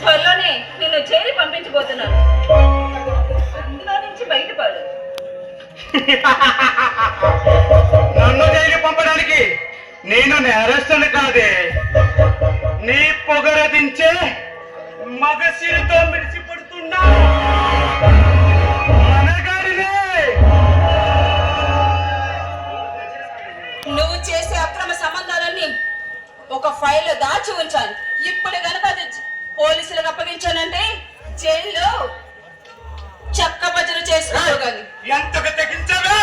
త్వరలోనే నిన్ను చేరి పంపించబోతున్నాను. అందులో నుంచి బయటపడు. నన్ను జైలు పంపడానికి నేను నేరస్తుని కాదే, నీ పొగరదించే మగసిరితో మిడిసిపడుతున్నా మనగాడినే. నువ్వు చేసే అక్రమ సంబంధాలన్నీ ఒక ఫైల్లో దాచి ఉంచాను. ఇప్పుడు గనక పోలీసులకు అప్పగించానంటే జైల్లో చక్క బజరు చేసుకోవాలి. కానీ ఎంతగా తెగించావే,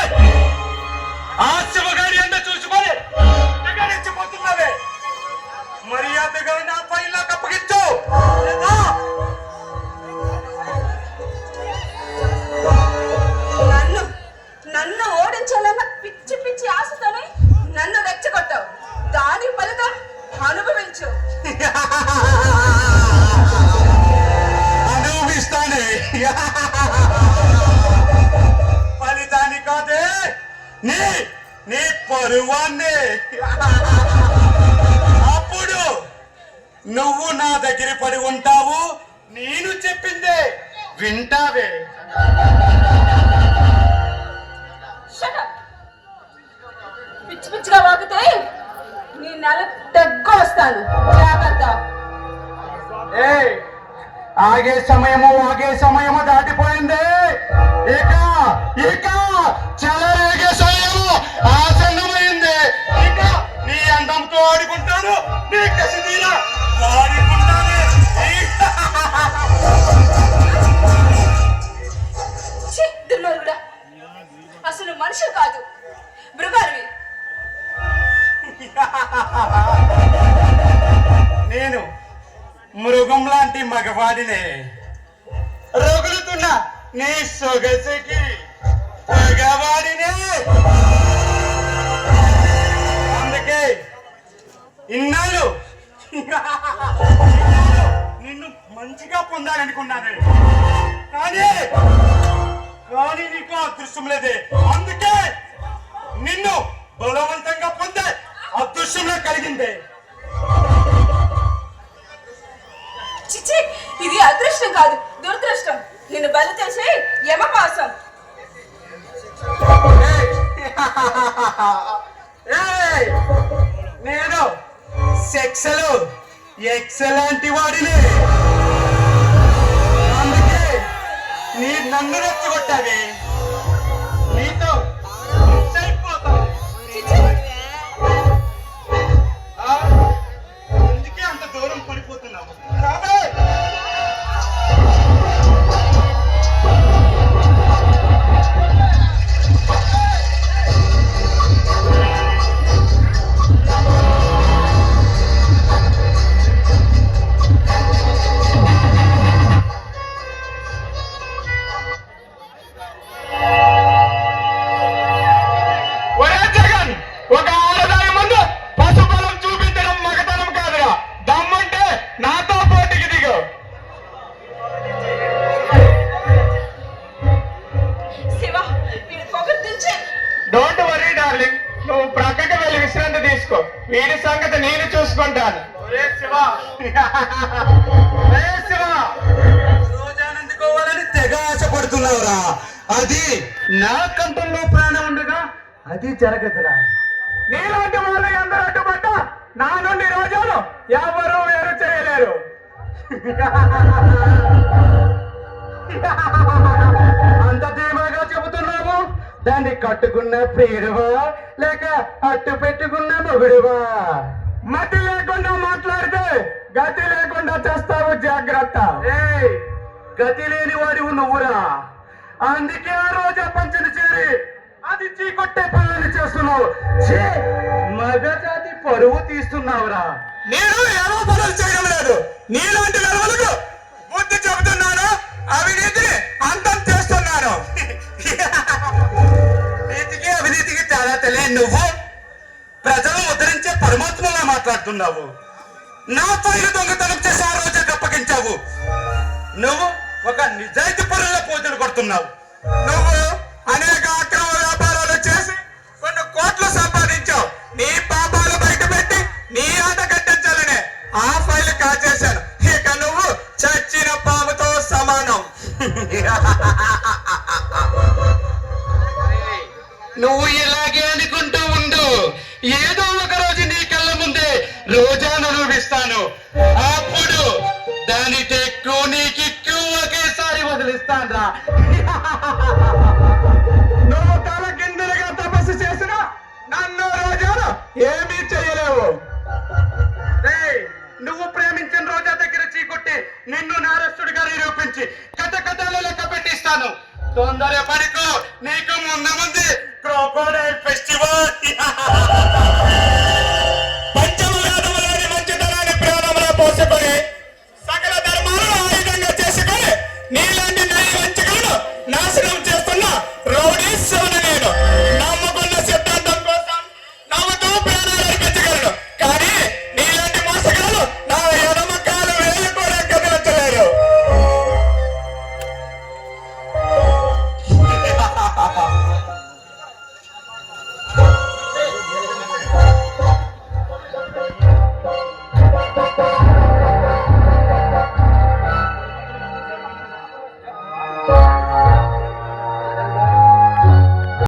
ఆ శివగాడి ఎంత చూసుకొని తెగరించిపోతున్నావే. మర్యాదగా నా ఫైల్లోకి అప్పగించు. నన్ను ఓడించాలన్న పిచ్చి పిచ్చి ఆశతోనే నన్ను రెచ్చగొట్టావు. దాని ఫలితం అనుభవించు. అనుభవిస్తానే. ఫలితాన్ని కాదే, నీ నీ పరువాన్ని. అప్పుడు నువ్వు నా దగ్గర పడి ఉంటావు, నేను చెప్పిందే వింటావే. పిచ్చి పిచ్చిగా వాగితే నీ నెల దగ్గర వస్తాను. జాగ్రత్త. ఆగే సమయము దాటిపోయింది. ఇక ఇక చెలరేగే సమయము ఆసన్నమైంది. ఇక నీ అందంతో ఆడుకుంటాను, నీ కసి తీరా ఆడుకుంటాను. దుర్మార్గుడా, అసలు మనిషి కాదు, మృగానివి. నేను మృగం లాంటి మగవాడినే. రగులుతున్న నీ సొగసుకి మగవాడినే. అందుకే ఇన్నాళ్ళు నిన్ను మంచిగా పొందాలనుకున్నాను, కానీ నీకు అదృష్టం లేదే. అందుకే నిన్ను బలవంతంగా పొందే అదృష్టంలో కలిగిందే. చిచ్చి, ఇది అదృష్టం కాదు, దురదృష్టం. నిన్ను బలి చేసి యమపాసం. నేను సెక్సలు ఎక్సలెంట్ వాడిని. అందుకే నీ నన్ను రెచ్చగొట్టావే. నీతో అందుకే అంత దూరం పడిపోతున్నావు. వీడి సంగతి నేను చూసుకుంటాను. రోజానందుకోవాలని తెగ ఆశపడుతున్నావురా. అది నా కంఠంలో ప్రాణం ఉండగా అది జరగదురా. నీలాంటి వాళ్ళు అందరూ అడ్డుపడ్డ నా నుండి రోజాలు ఎవరు వేరు చేయలేరు. అంత ధీమాగా చెబుతున్నావు. దాన్ని కట్టుకున్న ప్రియుడువా లేక అట్టు పెట్టుకున్న మొగుడువా? మతి లేకుండా మాట్లాడితే గతి లేకుండా చేస్తావు, జాగ్రత్త. గతి లేని వాడివు నువ్వురా. అందుకే ఆ రోజు పంచని చేరి అది చీకొట్టే పనులు చేస్తున్నావు. మగజాతి పరువు తీస్తున్నావురా. నేను ఏమో పనులు చేయడం లేదు. నీలాంటి నలుగులకు బుద్ధి చెబుతున్నాను, అవినీతిని అంతం చేస్తున్నాను. నీతికి అవినీతికి తేడా తెలియని నువ్వు ప్రజలు ఉద్ధరించే పరమాత్మలా మాట్లాడుతున్నావు. నా పైలు దొంగతనం చేసి ఆ రోజు అప్పగించావు. నువ్వు ఒక నిజాయితీ పరుల పూజలు కొడుతున్నావు. నువ్వు అనేక అక్రమ వ్యాపారాలు చేసి కొన్ని కోట్లు సంపాదించావు. నీ పాపాలు బయట పెట్టి నీ ఆట కట్టించాలనే ఆ ఫైల్ కాచేశాను. ఇక నువ్వు నువ్వు ఇలాగే అనుకుంటూ ఉండు, ఏదో ఒక రోజు నీ కళ్ళ ముందే రోజాను అనుభవిస్తాను. అప్పుడు దాని టెక్కు నీకు ఒకేసారి వదిలిస్తాను రా. నువ్వు తల కిందలుగా తపస్సు చేసిన నన్ను రోజాను ఏమీ చేయలేవు. నువ్వు ప్రేమించిన రోజా దగ్గర చీకొట్టి నిన్ను నేరస్తుడిగా నిరూపించి కథలు లెక్క పెట్టిస్తాను. తొందర పడుకో, నీకు ముందు క్రోకోడైల్ ఫెస్టివల్.